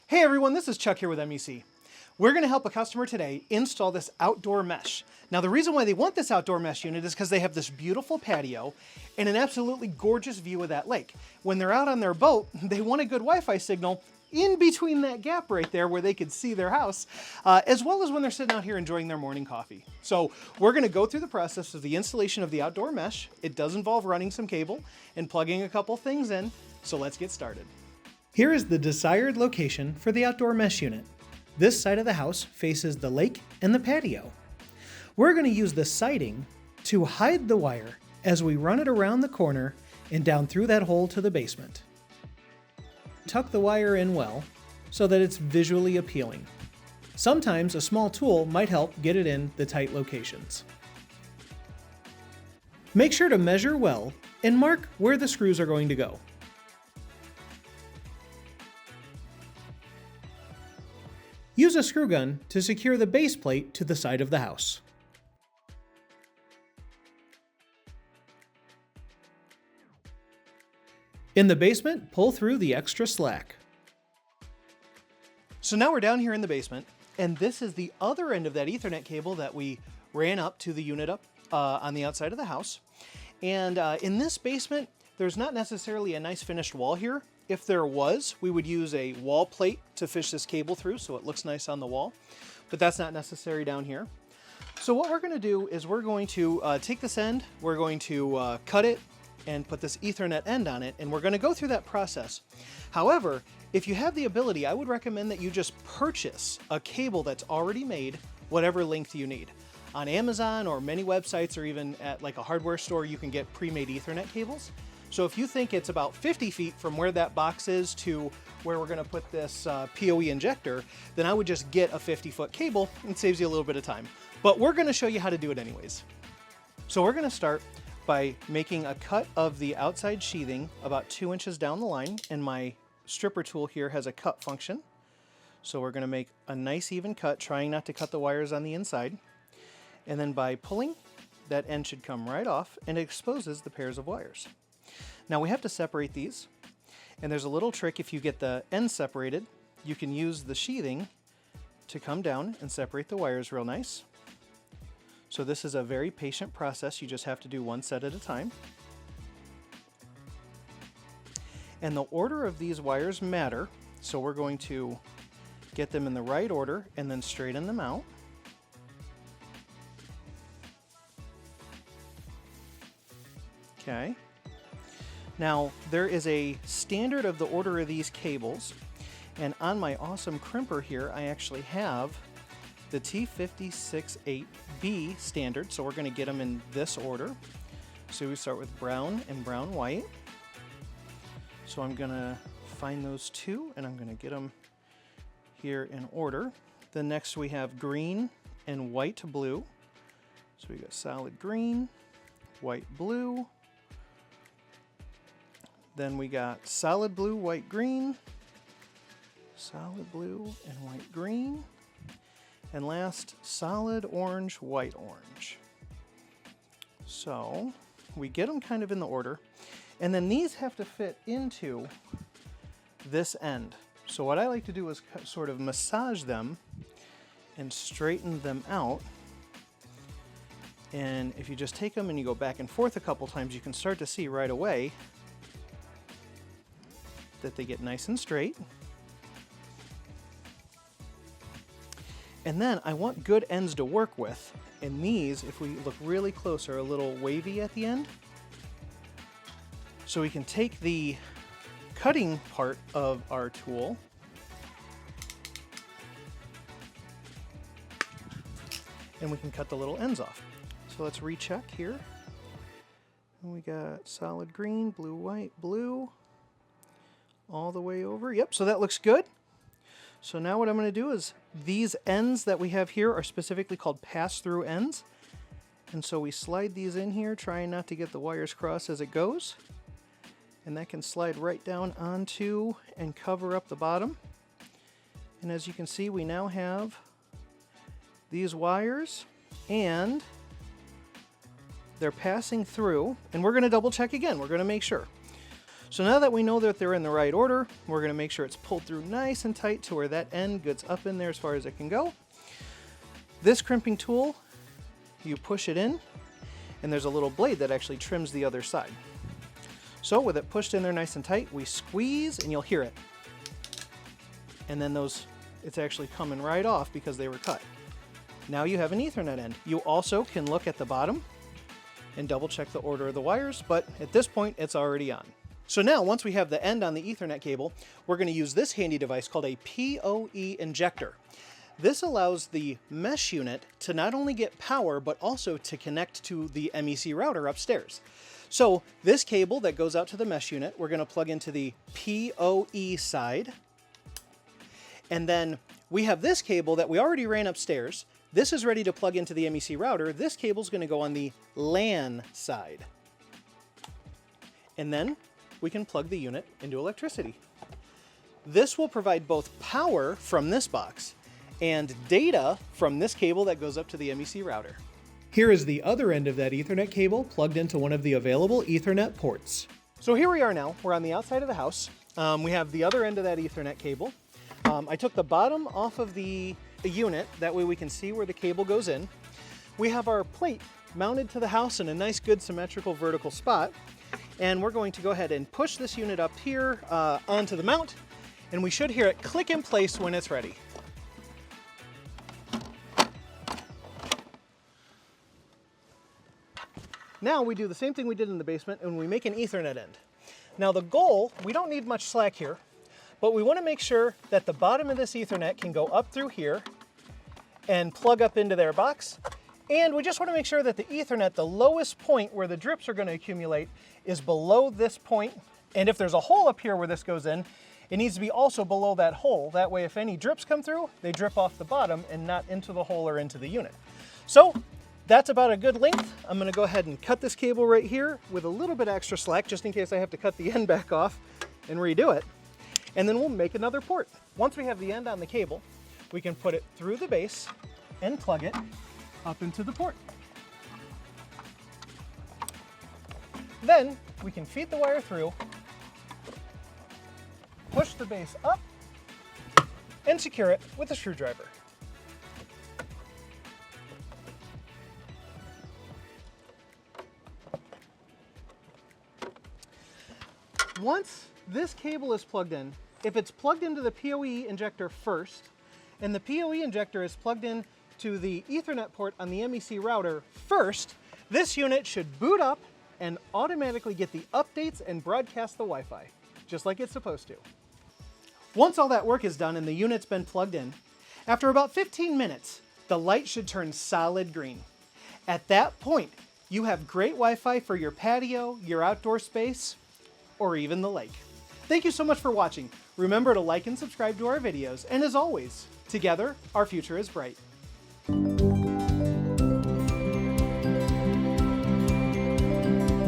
Hey everyone, this is Chuck here with MEC. We're going to help a customer today install this outdoor mesh. Now the reason why they want this outdoor mesh unit is because they have this beautiful patio and an absolutely gorgeous view of that lake. When they're out on their boat, they want a good Wi-Fi signal in between that gap right there where they could see their house, as well as when they're sitting out here enjoying their morning coffee. So we're going to go through the process of the installation of the outdoor mesh. It does involve running some cable and plugging a couple things in, so let's get started. Here is the desired location for the outdoor mesh unit. This side of the house faces the lake and the patio. We're going to use the siding to hide the wire as we run it around the corner and down through that hole to the basement. Tuck the wire in well so that it's visually appealing. Sometimes a small tool might help get it in the tight locations. Make sure to measure well and mark where the screws are going to go. Use a screw gun to secure the base plate to the side of the house. In the basement, pull through the extra slack. So now we're down here in the basement, and this is the other end of that Ethernet cable that we ran up to the unit up on the outside of the house. And in this basement, there's not necessarily a nice finished wall here. If there was, we would use a wall plate to fish this cable through so it looks nice on the wall, but that's not necessary down here. So what we're going to do is we're going to take this end, we're going to cut it and put this Ethernet end on it, and we're going to go through that process. However, if you have the ability, I would recommend that you just purchase a cable that's already made, whatever length you need. On Amazon or many websites or even at like a hardware store, you can get pre-made Ethernet cables. So if you think it's about 50 feet from where that box is to where we're going to put this PoE injector, then I would just get a 50-foot cable. It saves you a little bit of time. But we're going to show you how to do it anyways. So we're going to start by making a cut of the outside sheathing about 2 inches down the line, and my stripper tool here has a cut function. So we're going to make a nice even cut, trying not to cut the wires on the inside. And then by pulling, that end should come right off and it exposes the pairs of wires. Now we have to separate these, and there's a little trick. If you get the ends separated, you can use the sheathing to come down and separate the wires real nice. So this is a very patient process. You just have to do one set at a time. And the order of these wires matter, so we're going to get them in the right order and then straighten them out. Okay. Now, there is a standard of the order of these cables, and on my awesome crimper here, I actually have the T56-8B standard, so we're going to get them in this order. So we start with brown and brown white. So I'm going to find those two, and I'm going to get them here in order. Then next we have green and white blue. So we got solid green, white blue. Then we got solid blue, white, green, solid blue and white, green, and last, solid orange, white, orange. So we get them kind of in the order, and then these have to fit into this end. So what I like to do is sort of massage them and straighten them out. And if you just take them and you go back and forth a couple times, you can start to see right away that they get nice and straight. And then I want good ends to work with, and these, if we look really close, are a little wavy at the end. So we can take the cutting part of our tool and we can cut the little ends off. So let's recheck here. And we got solid green, blue, white, blue, all the way over. Yep, so that looks good. So now what I'm going to do is, these ends that we have here are specifically called pass-through ends. And so we slide these in here, trying not to get the wires crossed as it goes. And that can slide right down onto and cover up the bottom. And as you can see, we now have these wires, and they're passing through. And we're going to double check again. We're going to make sure. So now that we know that they're in the right order, we're going to make sure it's pulled through nice and tight to where that end gets up in there as far as it can go. This crimping tool, you push it in, and there's a little blade that actually trims the other side. So with it pushed in there nice and tight, we squeeze and you'll hear it. And then it's actually coming right off because they were cut. Now you have an Ethernet end. You also can look at the bottom and double check the order of the wires, but at this point it's already on. So now once we have the end on the Ethernet cable, we're going to use this handy device called a PoE injector. This allows the mesh unit to not only get power, but also to connect to the MEC router upstairs. So this cable that goes out to the mesh unit, we're going to plug into the PoE side. And then we have this cable that we already ran upstairs. This is ready to plug into the MEC router. This cable is going to go on the LAN side. And then we can plug the unit into electricity. This will provide both power from this box and data from this cable that goes up to the MEC router. Here is the other end of that Ethernet cable plugged into one of the available Ethernet ports. So here we are now. We're on the outside of the house. We have the other end of that Ethernet cable. I took the bottom off of the unit, that way we can see where the cable goes in. We have our plate mounted to the house in a nice, good, symmetrical vertical spot. And we're going to go ahead and push this unit up here onto the mount, and we should hear it click in place when it's ready. Now we do the same thing we did in the basement and we make an Ethernet end. Now the goal, we don't need much slack here, but we want to make sure that the bottom of this Ethernet can go up through here and plug up into their box. And we just want to make sure that the Ethernet, the lowest point where the drips are going to accumulate, is below this point. And if there's a hole up here where this goes in, it needs to be also below that hole. That way if any drips come through, they drip off the bottom and not into the hole or into the unit. So that's about a good length. I'm going to go ahead and cut this cable right here with a little bit extra slack, just in case I have to cut the end back off and redo it. And then we'll make another port. Once we have the end on the cable, we can put it through the base and plug it up into the port. Then we can feed the wire through, push the base up, and secure it with a screwdriver. Once this cable is plugged in, if it's plugged into the PoE injector first, and the PoE injector is plugged in to the Ethernet port on the MEC router first, this unit should boot up and automatically get the updates and broadcast the Wi-Fi, just like it's supposed to. Once all that work is done and the unit's been plugged in, after about 15 minutes, the light should turn solid green. At that point, you have great Wi-Fi for your patio, your outdoor space, or even the lake. Thank you so much for watching. Remember to like and subscribe to our videos, and as always, together, our future is bright.